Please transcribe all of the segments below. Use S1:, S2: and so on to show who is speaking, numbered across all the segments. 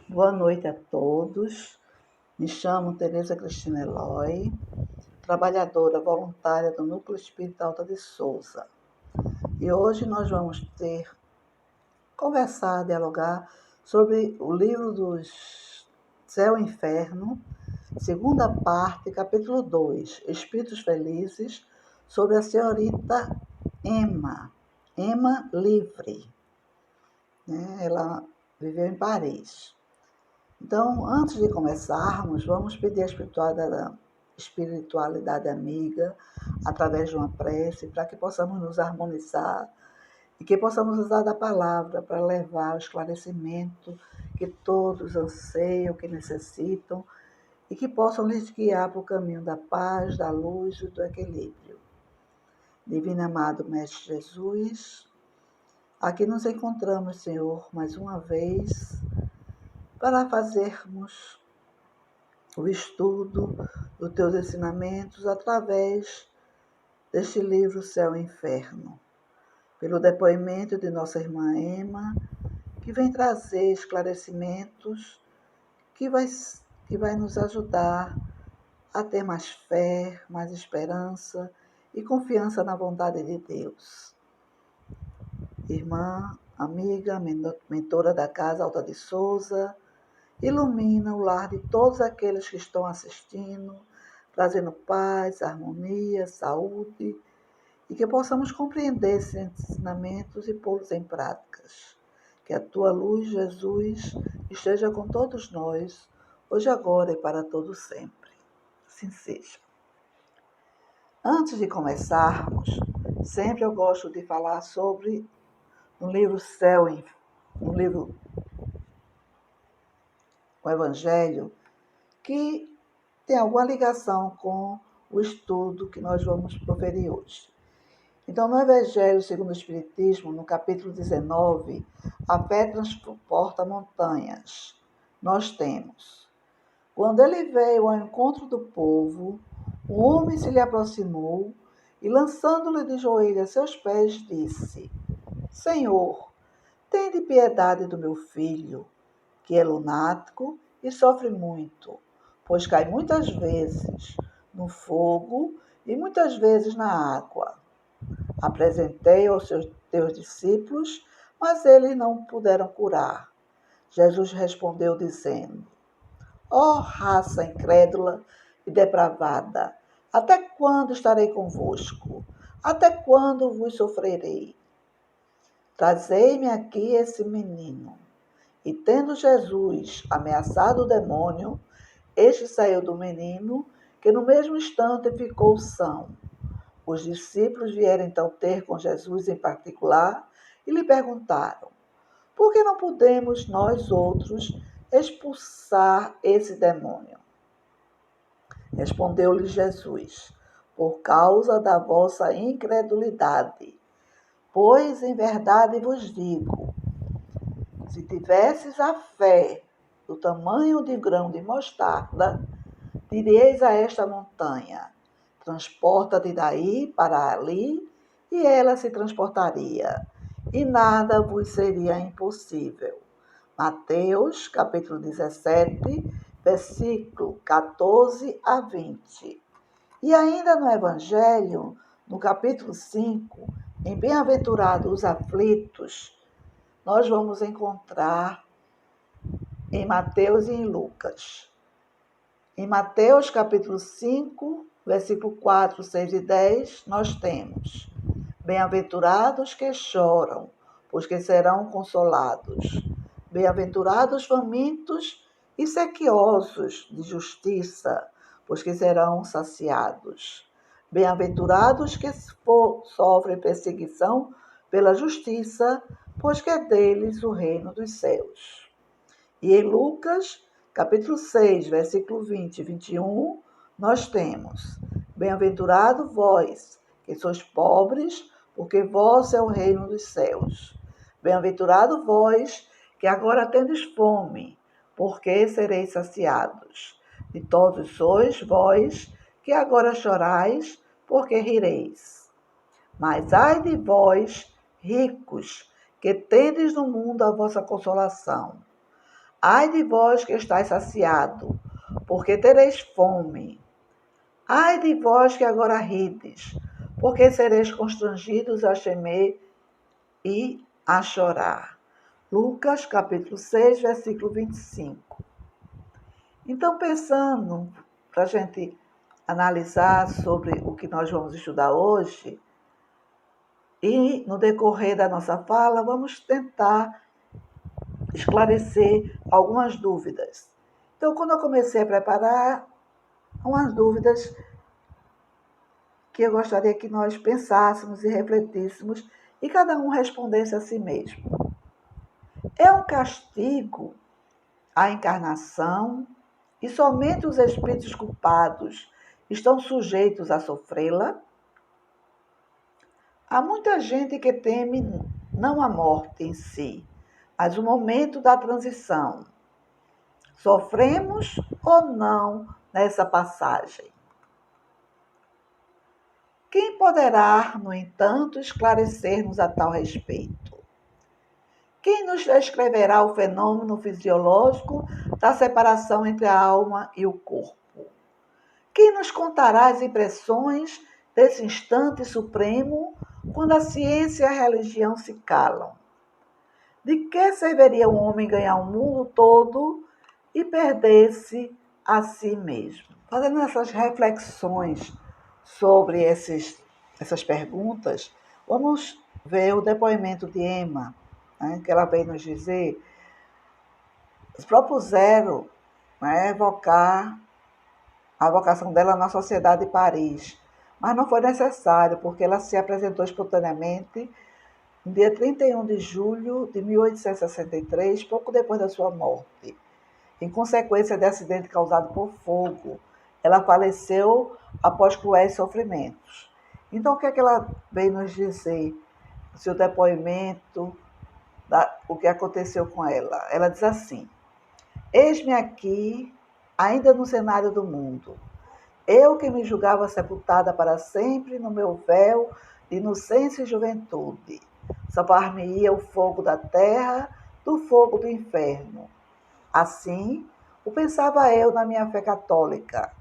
S1: Boa noite a todos. Me chamo Tereza Cristina Eloy, trabalhadora voluntária do Núcleo Espírita Alta de Souza. E hoje nós vamos dialogar sobre o livro dos Céu e Inferno, segunda parte, capítulo 2, Espíritos Felizes, sobre a senhorita Emma Livre. Ela viveu em Paris. Então, antes de começarmos, vamos pedir a espiritualidade amiga, através de uma prece, para que possamos nos harmonizar e que possamos usar da palavra para levar o esclarecimento que todos anseiam, que necessitam, e que possam lhes guiar para o caminho da paz, da luz e do equilíbrio. Divino amado Mestre Jesus, aqui nos encontramos, Senhor, mais uma vez, para fazermos o estudo dos teus ensinamentos através deste livro Céu e Inferno, pelo depoimento de nossa irmã Emma, que vem trazer esclarecimentos que vai nos ajudar a ter mais fé, mais esperança e confiança na vontade de Deus. Irmã, amiga, mentora da Casa Alta de Souza, ilumina o lar de todos aqueles que estão assistindo, trazendo paz, harmonia, saúde, e que possamos compreender esses ensinamentos e pô-los em práticas. Que a tua luz, Jesus, esteja com todos nós, hoje, agora e para todo sempre. Assim seja. Antes de começarmos, sempre eu gosto de falar sobre no livro o Evangelho, que tem alguma ligação com o estudo que nós vamos proferir hoje. Então, no Evangelho segundo o Espiritismo, no capítulo 19, a fé transporta montanhas. Nós temos: quando ele veio ao encontro do povo, um homem se lhe aproximou e, lançando-lhe de joelhos a seus pés, disse: Senhor, tende piedade do meu filho, que é lunático e sofre muito, pois cai muitas vezes no fogo e muitas vezes na água. Apresentei aos teus discípulos, mas eles não puderam curar. Jesus respondeu dizendo: Ó raça incrédula e depravada, até quando estarei convosco? Até quando vos sofrerei? Trazei-me aqui esse menino. E tendo Jesus ameaçado o demônio, este saiu do menino, que no mesmo instante ficou são. Os discípulos vieram então ter com Jesus em particular e lhe perguntaram: por que não podemos nós outros expulsar esse demônio? Respondeu-lhe Jesus: por causa da vossa incredulidade. Pois em verdade vos digo, se tivesses a fé do tamanho de grão de mostarda, direis a esta montanha: transporta-te daí para ali, e ela se transportaria, e nada vos seria impossível. Mateus, capítulo 17, versículo 14 a 20. E ainda no Evangelho, no capítulo 5, em Bem-aventurados os aflitos, nós vamos encontrar em Mateus e em Lucas. Em Mateus, capítulo 5, versículo 4, 6 e 10, nós temos: Bem-aventurados que choram, pois que serão consolados. Bem-aventurados famintos e sequiosos de justiça, pois que serão saciados. Bem-aventurados que sofrem perseguição pela justiça, pois que é deles o reino dos céus. E em Lucas, capítulo 6, versículo 20 e 21, nós temos: Bem-aventurado vós, que sois pobres, porque vosso é o reino dos céus. Bem-aventurado vós, que agora tendes fome, porque sereis saciados. Ditosos sois vós, que agora chorais, porque rireis. Mas ai de vós, ricos, que tendes no mundo a vossa consolação. Ai de vós que estáis saciado, porque tereis fome. Ai de vós que agora rides, porque sereis constrangidos a gemer e a chorar. Lucas, capítulo 6, versículo 25. Então, pensando, para a gente analisar sobre o que nós vamos estudar hoje, e no decorrer da nossa fala, vamos tentar esclarecer algumas dúvidas. Então, quando eu comecei a preparar, umas dúvidas que eu gostaria que nós pensássemos e refletíssemos e cada um respondesse a si mesmo. É um castigo a encarnação e somente os espíritos culpados estão sujeitos a sofrê-la? Há muita gente que teme não a morte em si, mas o momento da transição. Sofremos ou não nessa passagem? Quem poderá, no entanto, esclarecer-nos a tal respeito? Quem nos descreverá o fenômeno fisiológico da separação entre a alma e o corpo? Quem nos contará as impressões desse instante supremo quando a ciência e a religião se calam? De que serviria um homem ganhar o mundo todo e perder-se a si mesmo? Fazendo essas reflexões sobre essas perguntas, vamos ver o depoimento de Emma, né, que ela veio nos dizer. Eles propuseram, né, evocar a vocação dela na Sociedade de Paris, mas não foi necessário, porque ela se apresentou espontaneamente no dia 31 de julho de 1863, pouco depois da sua morte, em consequência de acidente causado por fogo. Ela faleceu após cruéis sofrimentos. Então, o que é que ela veio nos dizer? O seu depoimento, o que aconteceu com ela. Ela diz assim: eis-me aqui, ainda no cenário do mundo. Eu que me julgava sepultada para sempre no meu véu de inocência e juventude. Salvar-me-ia o fogo da terra do fogo do inferno. Assim, o pensava eu na minha fé católica.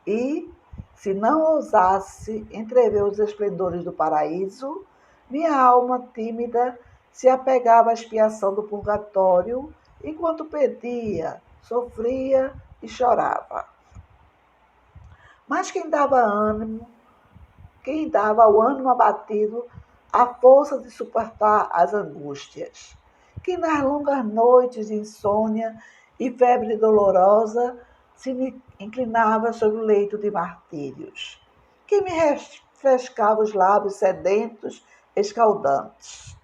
S1: E, se não ousasse entrever os esplendores do paraíso, minha alma tímida se apegava à expiação do purgatório, enquanto pedia, sofria e chorava. Mas quem dava ao ânimo abatido a força de suportar as angústias? Quem nas longas noites de insônia e febre dolorosa se me inclinava sobre o leito de martírios? Quem me refrescava os lábios sedentos, escaldantes?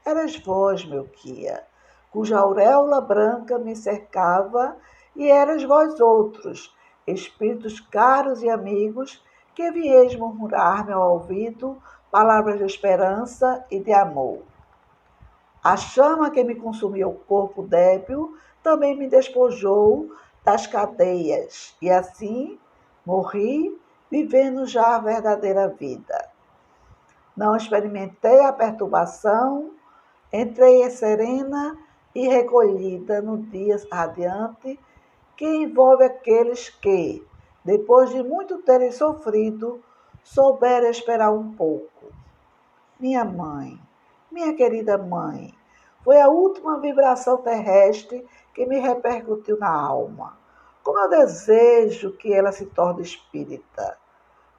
S1: Eras vós, meu guia, cuja auréola branca me cercava, e eras vós outros, espíritos caros e amigos, que vieis murmurar-me ao ouvido palavras de esperança e de amor. A chama que me consumia o corpo débil também me despojou das cadeias, e assim morri, vivendo já a verdadeira vida. Não experimentei a perturbação, entrei serena e recolhida no dia radiante que envolve aqueles que, depois de muito terem sofrido, souberam esperar um pouco. Minha mãe, minha querida mãe, foi a última vibração terrestre que me repercutiu na alma. Como eu desejo que ela se torne espírita.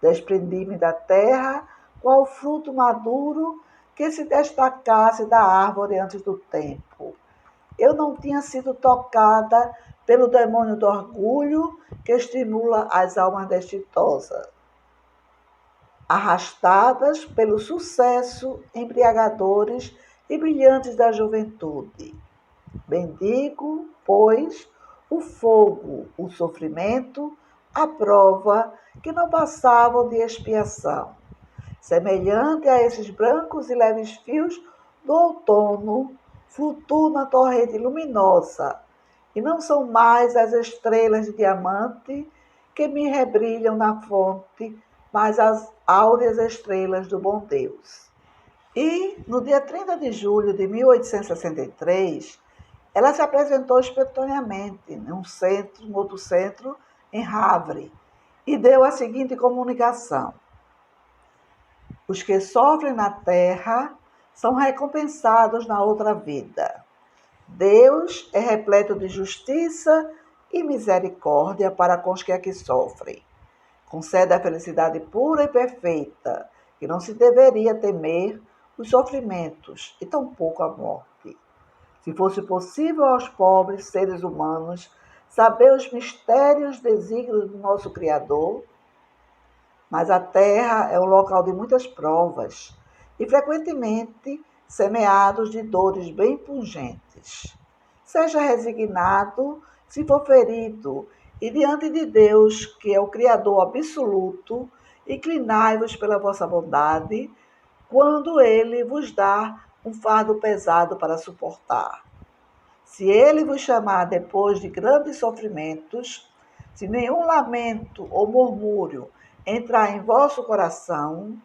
S1: Desprendi-me da terra, qual fruto maduro que se destacasse da árvore antes do tempo. Eu não tinha sido tocada pelo demônio do orgulho que estimula as almas desditosas, arrastadas pelo sucesso embriagadores e brilhantes da juventude. Bendigo, pois, o fogo, o sofrimento, a prova que não passavam de expiação. Semelhante a esses brancos e leves fios do outono, flutuam na torrente luminosa, e não são mais as estrelas de diamante que me rebrilham na fonte, mas as áureas estrelas do bom Deus. E, no dia 30 de julho de 1863, ela se apresentou espontaneamente no outro centro, em Havre, e deu a seguinte comunicação: os que sofrem na terra são recompensados na outra vida. Deus é repleto de justiça e misericórdia para com os que aqui sofrem. Concede a felicidade pura e perfeita, que não se deveria temer os sofrimentos e tampouco a morte. Se fosse possível aos pobres seres humanos saber os mistérios desígnios do nosso Criador, mas a terra é um local de muitas provas e frequentemente semeados de dores bem pungentes. Seja resignado se for ferido e diante de Deus, que é o Criador absoluto, inclinai-vos pela vossa bondade, quando Ele vos dá um fardo pesado para suportar. Se Ele vos chamar depois de grandes sofrimentos, se nenhum lamento ou murmúrio entrar em vosso coração,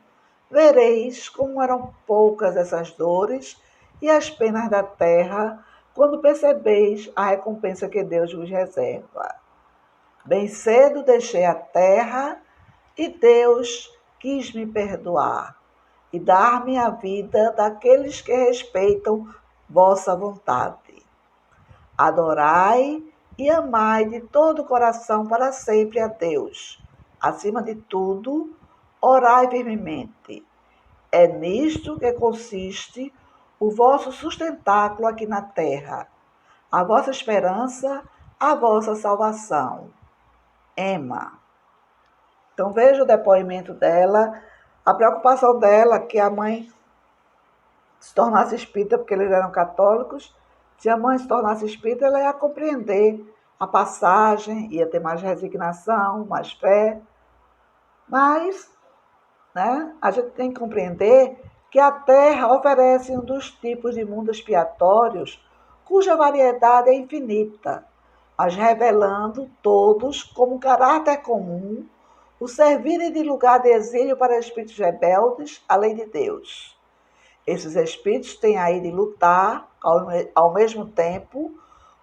S1: vereis como eram poucas essas dores e as penas da terra, quando percebeis a recompensa que Deus vos reserva. Bem cedo deixei a terra e Deus quis me perdoar e dar-me a vida daqueles que respeitam vossa vontade. Adorai e amai de todo o coração para sempre a Deus. Acima de tudo, orai firmemente. É nisto que consiste o vosso sustentáculo aqui na terra, a vossa esperança, a vossa salvação. Emma. Então veja o depoimento dela, a preocupação dela que a mãe se tornasse espírita, porque eles eram católicos. Se a mãe se tornasse espírita, ela ia compreender a passagem, ia ter mais resignação, mais fé. Mas, né, a gente tem que compreender que a Terra oferece um dos tipos de mundos expiatórios cuja variedade é infinita, mas revelando todos como caráter comum o servirem de lugar de exílio para espíritos rebeldes à lei de Deus. Esses espíritos têm aí de lutar, ao mesmo tempo,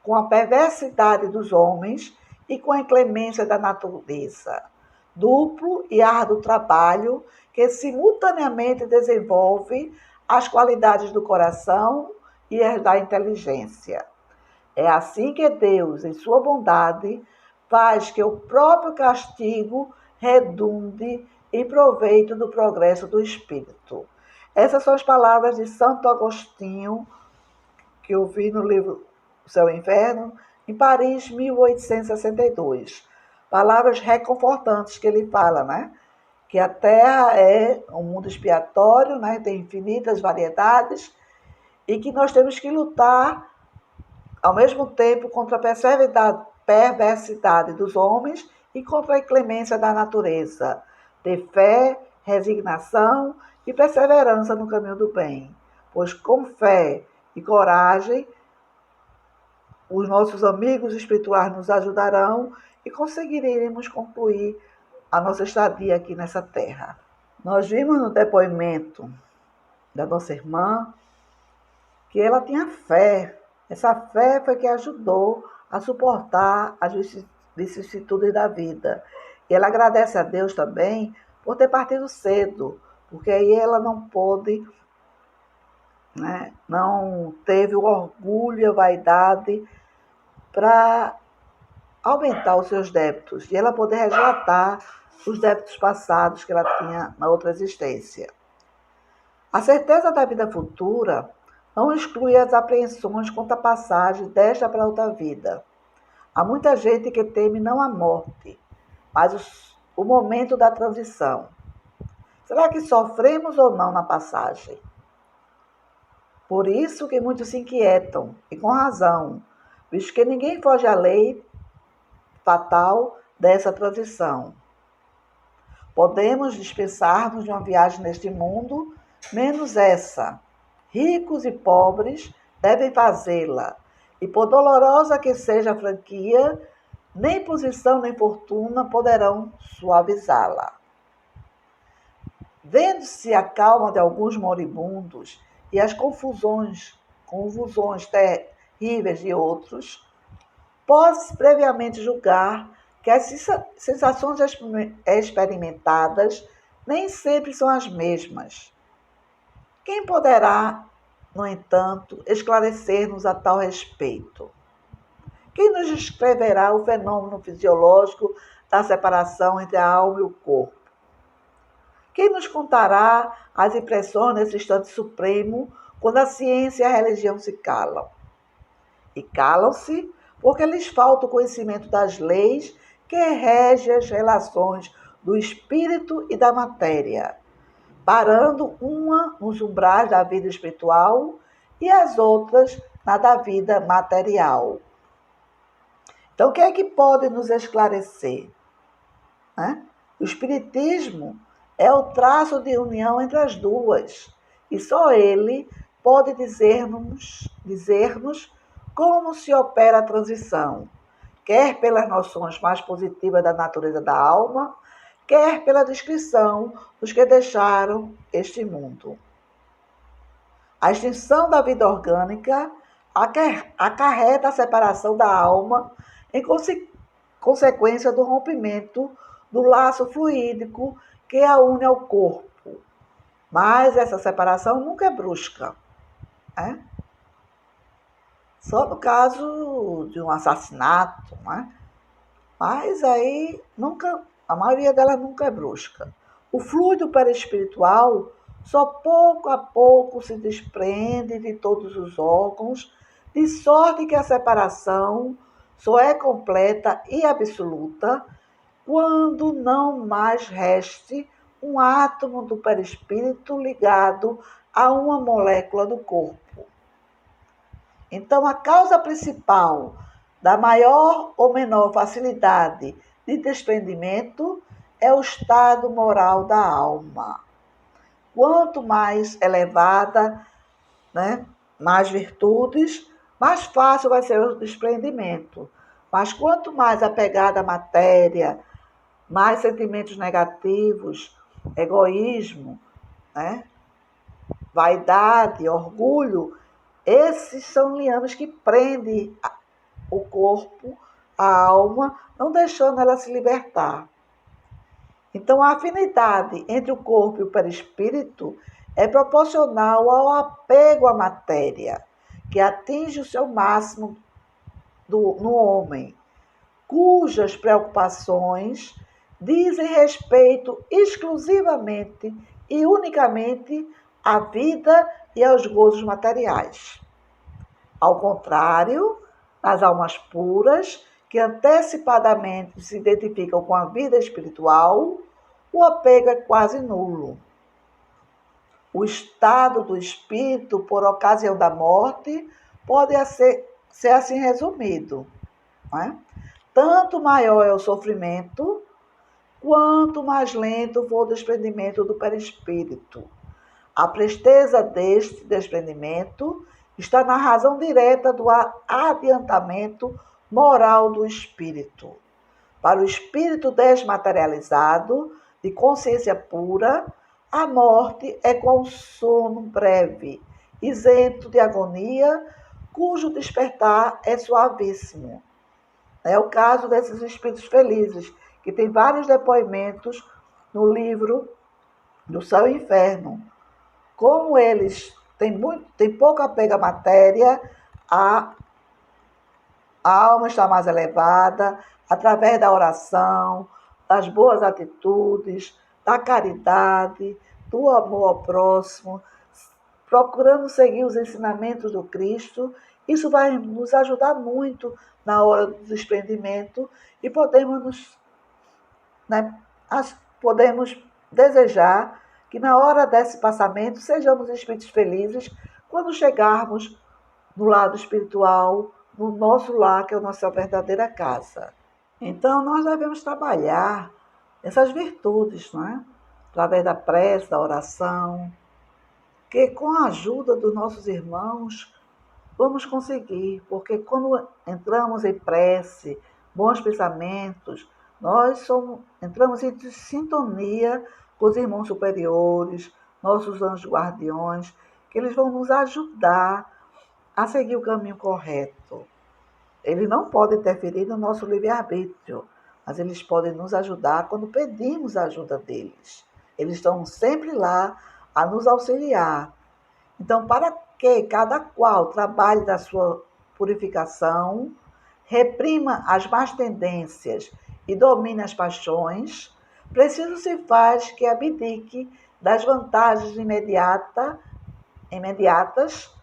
S1: com a perversidade dos homens e com a inclemência da natureza. Duplo e árduo trabalho que simultaneamente desenvolve as qualidades do coração e as da inteligência. É assim que Deus, em sua bondade, faz que o próprio castigo redunde em proveito do progresso do espírito. Essas são as palavras de Santo Agostinho, que eu vi no livro Céu e Inferno, em Paris, 1862. Palavras reconfortantes que ele fala, né? Que a Terra é um mundo expiatório, né? Tem infinitas variedades, e que nós temos que lutar, ao mesmo tempo, contra a perversidade dos homens e contra a inclemência da natureza. Ter fé, resignação e perseverança no caminho do bem, pois com fé e coragem, os nossos amigos espirituais nos ajudarão e conseguiremos concluir a nossa estadia aqui nessa terra. Nós vimos no depoimento da nossa irmã que ela tinha fé. Essa fé foi que ajudou a suportar as vicissitudes da vida. E ela agradece a Deus também por ter partido cedo, porque aí ela não pôde, né, não teve o orgulho e a vaidade para aumentar os seus débitos e ela poder resgatar os débitos passados que ela tinha na outra existência. A certeza da vida futura não exclui as apreensões quanto à passagem desta para outra vida. Há muita gente que teme não a morte, mas o momento da transição. Será que sofremos ou não na passagem? Por isso que muitos se inquietam, e com razão, visto que ninguém foge à lei fatal dessa transição. Podemos dispensar-nos de uma viagem neste mundo, menos essa. Ricos e pobres devem fazê-la, e por dolorosa que seja a franquia, nem posição nem fortuna poderão suavizá-la. Vendo-se a calma de alguns moribundos e as convulsões terríveis de outros, pode-se previamente julgar que as sensações experimentadas nem sempre são as mesmas. Quem poderá, no entanto, esclarecer-nos a tal respeito? Quem nos descreverá o fenômeno fisiológico da separação entre a alma e o corpo? Quem nos contará as impressões nesse instante supremo, quando a ciência e a religião se calam? E calam-se porque lhes falta o conhecimento das leis que regem as relações do espírito e da matéria, parando uma nos umbrais da vida espiritual e as outras na da vida material. Então, o que é que pode nos esclarecer? O Espiritismo é o traço de união entre as duas, e só ele pode dizer-nos como se opera a transição, quer pelas noções mais positivas da natureza da alma, quer pela descrição dos que deixaram este mundo. A extinção da vida orgânica acarreta a separação da alma em consequência do rompimento do laço fluídico que a une ao corpo. Mas essa separação nunca é brusca. Só no caso de um assassinato, mas aí a maioria delas nunca é brusca. O fluido perispiritual só pouco a pouco se desprende de todos os órgãos, de sorte que a separação só é completa e absoluta quando não mais reste um átomo do perispírito ligado a uma molécula do corpo. Então, a causa principal da maior ou menor facilidade de desprendimento é o estado moral da alma. Quanto mais elevada, mais virtudes, mais fácil vai ser o desprendimento. Mas quanto mais apegada à matéria, mais sentimentos negativos, egoísmo, vaidade, orgulho, esses são liames que prendem o corpo, a alma, não deixando ela se libertar. Então, a afinidade entre o corpo e o perispírito é proporcional ao apego à matéria, que atinge o seu máximo no homem, cujas preocupações dizem respeito exclusivamente e unicamente à vida e aos gozos materiais. Ao contrário, nas almas puras, que antecipadamente se identificam com a vida espiritual, o apego é quase nulo. O estado do espírito, por ocasião da morte, pode ser assim resumido. Tanto maior é o sofrimento, quanto mais lento for o desprendimento do perispírito. A presteza deste desprendimento está na razão direta do adiantamento moral do espírito. Para o espírito desmaterializado, de consciência pura, a morte é como um sono breve, isento de agonia, cujo despertar é suavíssimo. É o caso desses espíritos felizes, que tem vários depoimentos no livro do Céu e Inferno. Como eles têm pouco apego à matéria, a alma está mais elevada, através da oração, das boas atitudes, da caridade, do amor ao próximo, procurando seguir os ensinamentos do Cristo. Isso vai nos ajudar muito na hora do desprendimento e podemos desejar que na hora desse passamento sejamos espíritos felizes quando chegarmos no lado espiritual, no nosso lar, que é a nossa verdadeira casa. Então, nós devemos trabalhar essas virtudes, através da prece, da oração, que com a ajuda dos nossos irmãos vamos conseguir, porque quando entramos em prece, bons pensamentos, nós entramos em sintonia com os irmãos superiores, nossos anjos guardiões, que eles vão nos ajudar a seguir o caminho correto. Eles não podem interferir no nosso livre-arbítrio, mas eles podem nos ajudar quando pedimos a ajuda deles. Eles estão sempre lá a nos auxiliar. Então, para que cada qual trabalhe da sua purificação, reprima as más tendências e domine as paixões, preciso se faz que abdique das vantagens imediatas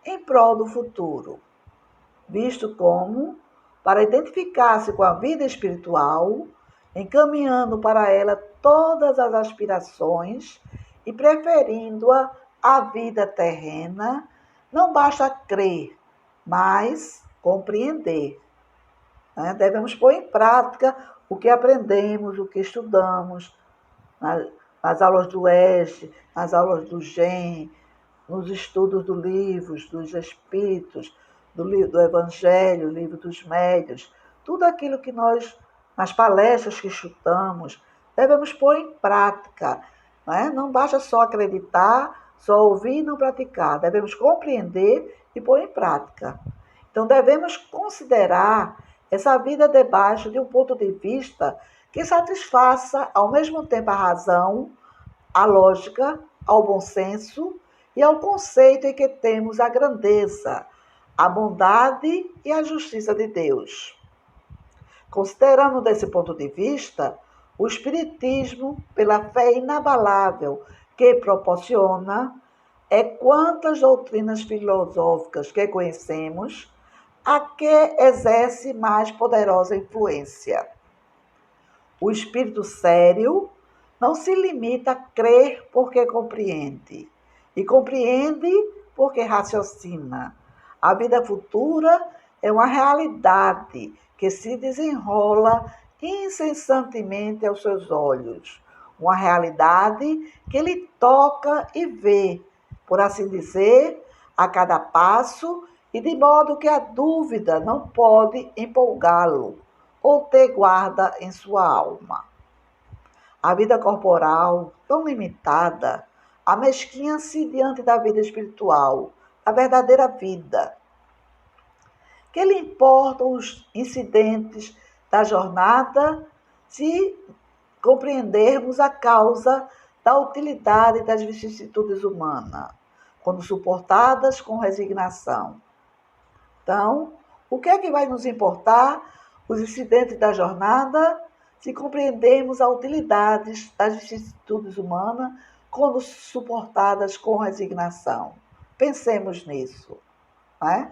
S1: em prol do futuro, visto como, para identificar-se com a vida espiritual, encaminhando para ela todas as aspirações e preferindo-a à vida terrena, não basta crer, mas compreender. Devemos pôr em prática o que aprendemos, o que estudamos, nas aulas do ESG, nas aulas do GEM, nos estudos dos livros, dos Espíritos, do Evangelho, livro dos Médiuns, tudo aquilo que nós, nas palestras que estudamos, devemos pôr em prática. Não basta só acreditar, só ouvir e não praticar. Devemos compreender e pôr em prática. Então, devemos considerar essa vida debaixo de um ponto de vista que satisfaça ao mesmo tempo a razão, a lógica, ao bom senso e ao conceito em que temos a grandeza, a bondade e a justiça de Deus. Considerando desse ponto de vista, o Espiritismo, pela fé inabalável que proporciona, é quantas doutrinas filosóficas que conhecemos, a que exerce mais poderosa influência. O espírito sério não se limita a crer porque compreende, e compreende porque raciocina. A vida futura é uma realidade que se desenrola incessantemente aos seus olhos, uma realidade que ele toca e vê, por assim dizer, a cada passo, e de modo que a dúvida não pode empolgá-lo ou ter guarda em sua alma. A vida corporal, tão limitada, amesquinha-se diante da vida espiritual, a verdadeira vida. Que lhe importam os incidentes da jornada se compreendermos a causa da utilidade das vicissitudes humanas, quando suportadas com resignação? Então, o que é que vai nos importar os incidentes da jornada se compreendermos a utilidade das vicissitudes humanas quando suportadas com resignação? Pensemos nisso. A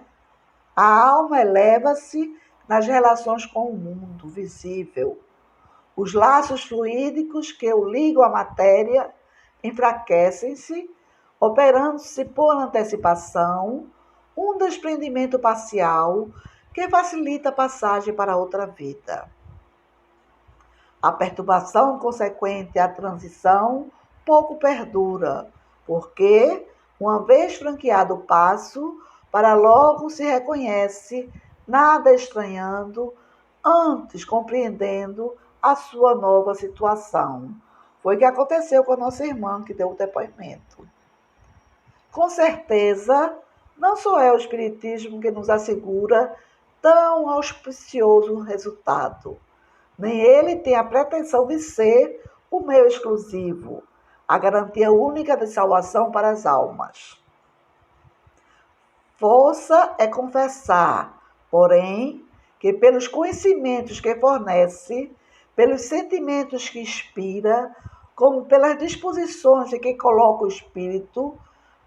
S1: alma eleva-se nas relações com o mundo visível. Os laços fluídicos que o ligam à matéria enfraquecem-se, operando-se por antecipação um desprendimento parcial que facilita a passagem para outra vida. A perturbação consequente à transição pouco perdura, porque, uma vez franqueado o passo, para logo se reconhece, nada estranhando, antes compreendendo a sua nova situação. Foi o que aconteceu com a nossa irmã que deu o depoimento. Com certeza, não só é o Espiritismo que nos assegura tão auspicioso resultado. Nem ele tem a pretensão de ser o meio exclusivo, a garantia única de salvação para as almas. Força é confessar, porém, que pelos conhecimentos que fornece, pelos sentimentos que inspira, como pelas disposições em que coloca o espírito,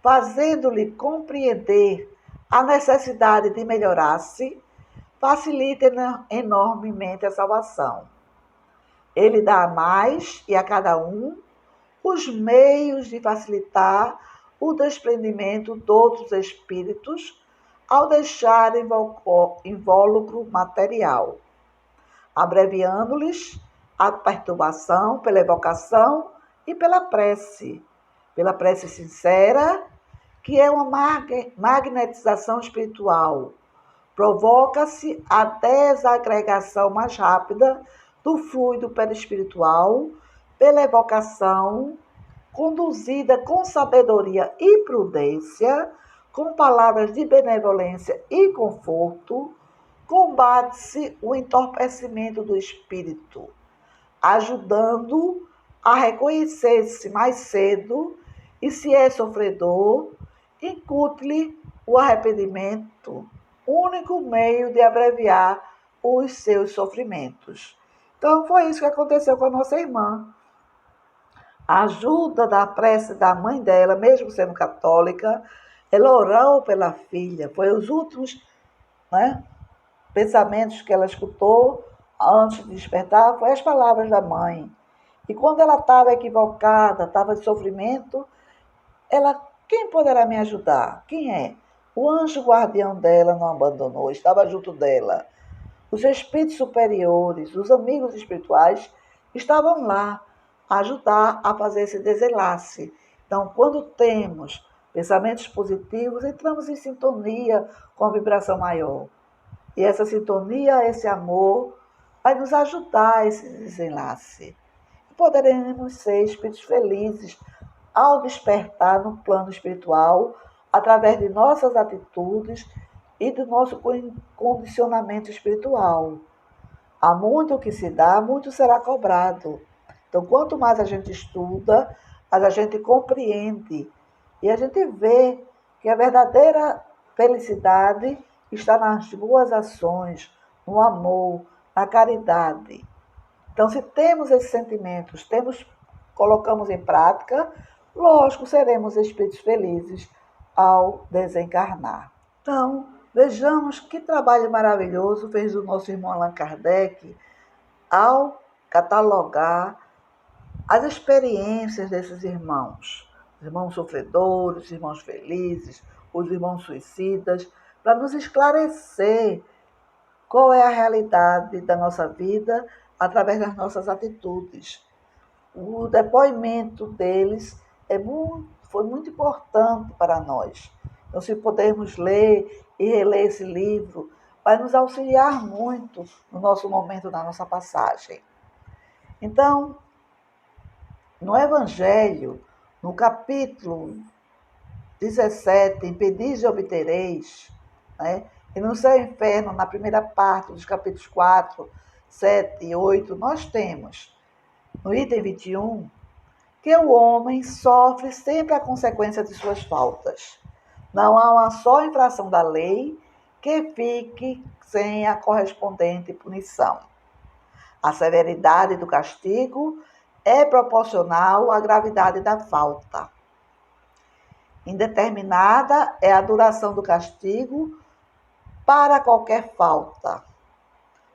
S1: fazendo-lhe compreender a necessidade de melhorar-se, facilita enormemente a salvação. Ele dá a mais e a cada um os meios de facilitar o desprendimento de outros espíritos ao deixar invólucro material, abreviando-lhes a perturbação pela evocação e pela prece sincera, que é uma magnetização espiritual. Provoca-se a desagregação mais rápida do fluido perispiritual pela evocação, conduzida com sabedoria e prudência, com palavras de benevolência e conforto, combate-se o entorpecimento do espírito, ajudando a reconhecer-se mais cedo e, se é sofredor, incute-lhe o arrependimento, único meio de abreviar os seus sofrimentos. Então, foi isso que aconteceu com a nossa irmã. A ajuda da prece da mãe dela, mesmo sendo católica, ela orou pela filha. Foi os últimos, pensamentos que ela escutou antes de despertar, foi as palavras da mãe. E quando ela estava equivocada, estava em sofrimento, quem poderá me ajudar? Quem é? O anjo guardião dela não abandonou, estava junto dela. Os espíritos superiores, os amigos espirituais, estavam lá a ajudar a fazer esse desenlace. Então, quando temos pensamentos positivos, entramos em sintonia com a vibração maior. E essa sintonia, esse amor, vai nos ajudar a esse desenlace. Poderemos ser espíritos felizes ao despertar no plano espiritual, através de nossas atitudes e do nosso condicionamento espiritual. Há muito que se dá, muito será cobrado. Então, quanto mais a gente estuda, mais a gente compreende e a gente vê que a verdadeira felicidade está nas boas ações, no amor, na caridade. Então, se temos esses sentimentos, colocamos em prática, lógico, seremos espíritos felizes ao desencarnar. Então, vejamos que trabalho maravilhoso fez o nosso irmão Allan Kardec ao catalogar as experiências desses irmãos, os irmãos sofredores, os irmãos felizes, os irmãos suicidas, para nos esclarecer qual é a realidade da nossa vida através das nossas atitudes. O depoimento deles foi muito importante para nós. Então, se pudermos ler e reler esse livro, vai nos auxiliar muito no nosso momento, na nossa passagem. Então, no Evangelho, no capítulo 17, Impedis e obtereis, e no Céu e Inferno, na primeira parte dos capítulos 4, 7 e 8, nós temos, no item 21, que o homem sofre sempre a consequência de suas faltas. Não há uma só infração da lei que fique sem a correspondente punição. A severidade do castigo é proporcional à gravidade da falta. Indeterminada é a duração do castigo para qualquer falta.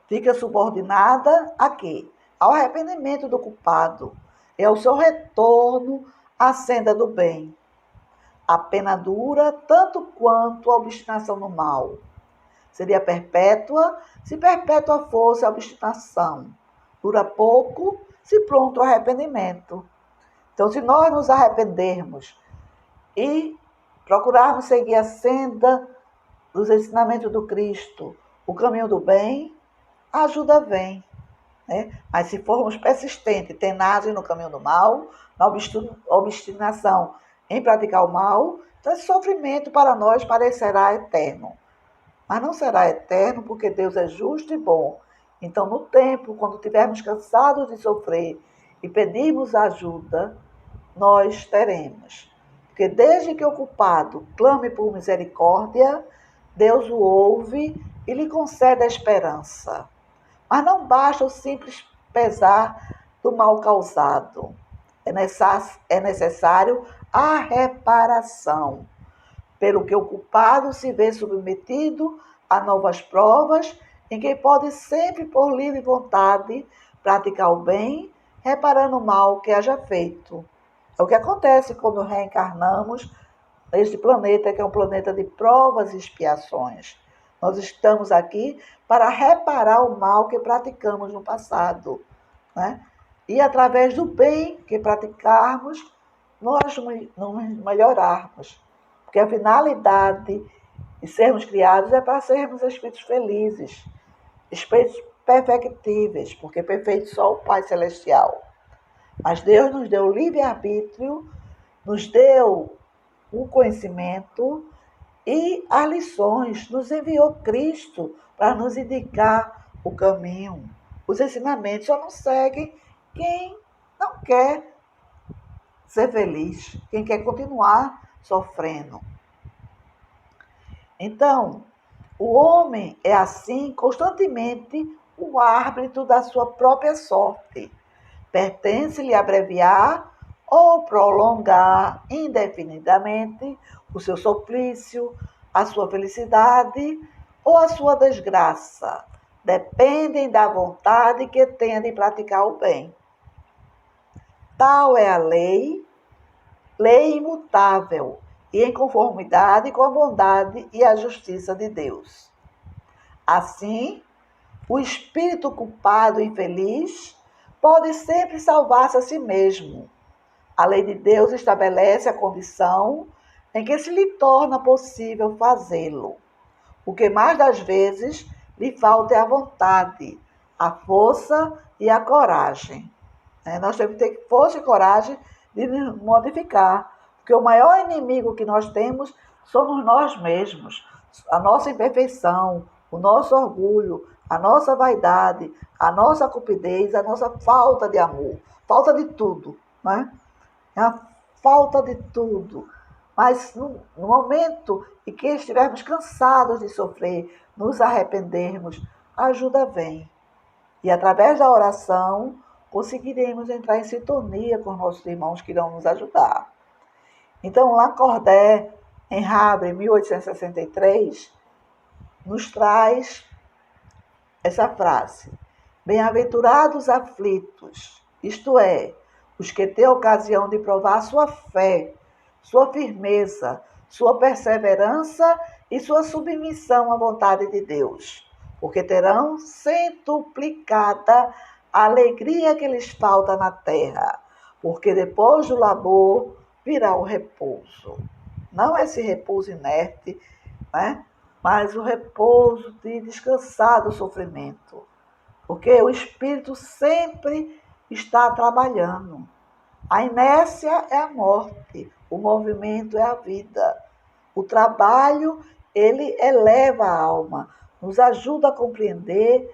S1: Fica subordinada a quê? Ao arrependimento do culpado e ao seu retorno à senda do bem. A pena dura tanto quanto a obstinação no mal. Seria perpétua se perpétua fosse a obstinação. Dura pouco se pronto o arrependimento. Então, se nós nos arrependermos e procurarmos seguir a senda dos ensinamentos do Cristo, o caminho do bem, a ajuda vem. Mas se formos persistentes, tenazes no caminho do mal, na obstinação em praticar o mal, então esse sofrimento para nós parecerá eterno. Mas não será eterno, porque Deus é justo e bom. Então, no tempo, quando estivermos cansados de sofrer e pedirmos ajuda, nós teremos. Porque desde que o culpado clame por misericórdia, Deus o ouve e lhe concede a esperança. Mas não basta o simples pesar do mal causado. É necessário a reparação, pelo que o culpado se vê submetido a novas provas, em que pode sempre, por livre vontade, praticar o bem, reparando o mal que haja feito. É o que acontece quando reencarnamos neste planeta, que é um planeta de provas e expiações. Nós estamos aqui para reparar o mal que praticamos no passado, E através do bem que praticarmos, nós nos melhorarmos. Porque a finalidade de sermos criados é para sermos espíritos felizes, espíritos perfectíveis, porque perfeito só o Pai Celestial. Mas Deus nos deu o livre-arbítrio, nos deu o conhecimento E as lições nos enviou Cristo para nos indicar o caminho. Os ensinamentos só não seguem quem não quer ser feliz, quem quer continuar sofrendo. Então, o homem é assim constantemente o árbitro da sua própria sorte. Pertence-lhe abreviar ou prolongar indefinidamente o seu suplício, a sua felicidade ou a sua desgraça. Dependem da vontade que tenha de praticar o bem. Tal é a lei imutável e em conformidade com a bondade e a justiça de Deus. Assim, o espírito culpado e infeliz pode sempre salvar-se a si mesmo. A lei de Deus estabelece a condição em que se lhe torna possível fazê-lo. O que mais das vezes lhe falta é a vontade, a força e a coragem. Nós temos que ter força e coragem de nos modificar, porque o maior inimigo que nós temos somos nós mesmos, a nossa imperfeição, o nosso orgulho, a nossa vaidade, a nossa cupidez, a nossa falta de amor, falta de tudo, né? É a falta de tudo. Mas no momento em que estivermos cansados de sofrer, nos arrependermos, a ajuda vem. E através da oração, conseguiremos entrar em sintonia com os nossos irmãos que irão nos ajudar. Então, Lacordaire, em Havre, 1863, nos traz essa frase: bem-aventurados aflitos, isto é, os que têm ocasião de provar sua fé, sua firmeza, sua perseverança e sua submissão à vontade de Deus, porque terão centuplicada a alegria que lhes falta na terra, porque depois do labor virá o repouso. Não esse repouso inerte, né? Mas o repouso de descansar do sofrimento. Porque o espírito sempre está trabalhando. A inércia é a morte, o movimento é a vida. O trabalho, ele eleva a alma, nos ajuda a compreender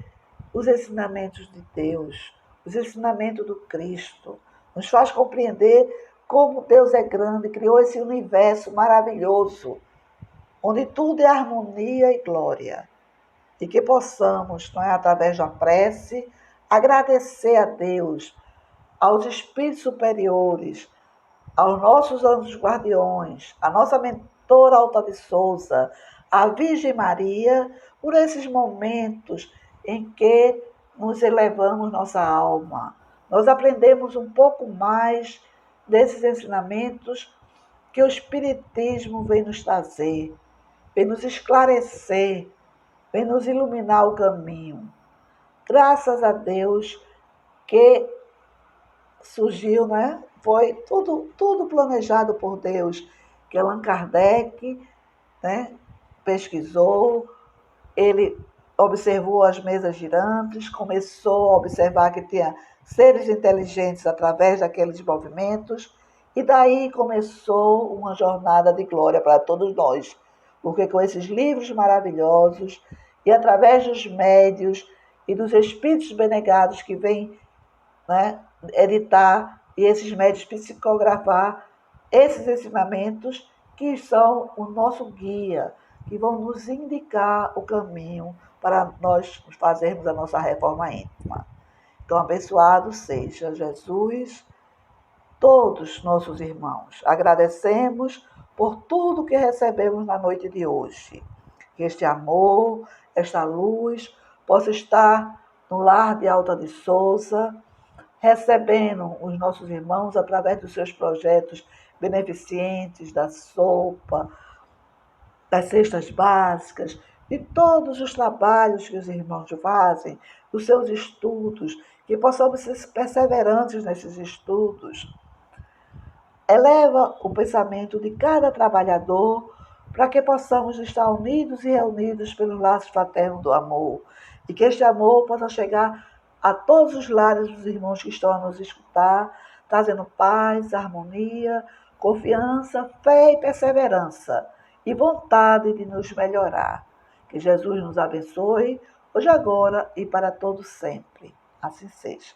S1: os ensinamentos de Deus, os ensinamentos do Cristo. Nos faz compreender como Deus é grande, criou esse universo maravilhoso, onde tudo é harmonia e glória. E que possamos, através da prece, agradecer a Deus, aos espíritos superiores, aos nossos anjos guardiões, a nossa mentora Alta de Souza, a Virgem Maria, por esses momentos em que nos elevamos nossa alma. Nós aprendemos um pouco mais desses ensinamentos que o Espiritismo vem nos trazer, vem nos esclarecer, vem nos iluminar o caminho. Graças a Deus que surgiu, né? Foi tudo planejado por Deus, que Allan Kardec, né, pesquisou, ele observou as mesas girantes, começou a observar que tinha seres inteligentes através daqueles movimentos, e daí começou uma jornada de glória para todos nós, porque com esses livros maravilhosos e através dos médios e dos espíritos benegados que vêm, né, editar e esses médios psicografar esses ensinamentos que são o nosso guia, que vão nos indicar o caminho para nós fazermos a nossa reforma íntima. Então, abençoado seja Jesus, todos nossos irmãos. Agradecemos por tudo que recebemos na noite de hoje. Que este amor, esta luz, possa estar no lar de Alta de Souza, recebendo os nossos irmãos através dos seus projetos beneficentes, da sopa, das cestas básicas, de todos os trabalhos que os irmãos fazem, dos seus estudos, que possamos ser perseverantes nesses estudos. Eleva o pensamento de cada trabalhador para que possamos estar unidos e reunidos pelo laço fraterno do amor, e que este amor possa chegar a todos os lares dos irmãos que estão a nos escutar, trazendo paz, harmonia, confiança, fé e perseverança. e vontade de nos melhorar. Que Jesus nos abençoe, hoje, agora e para todos sempre. Assim seja.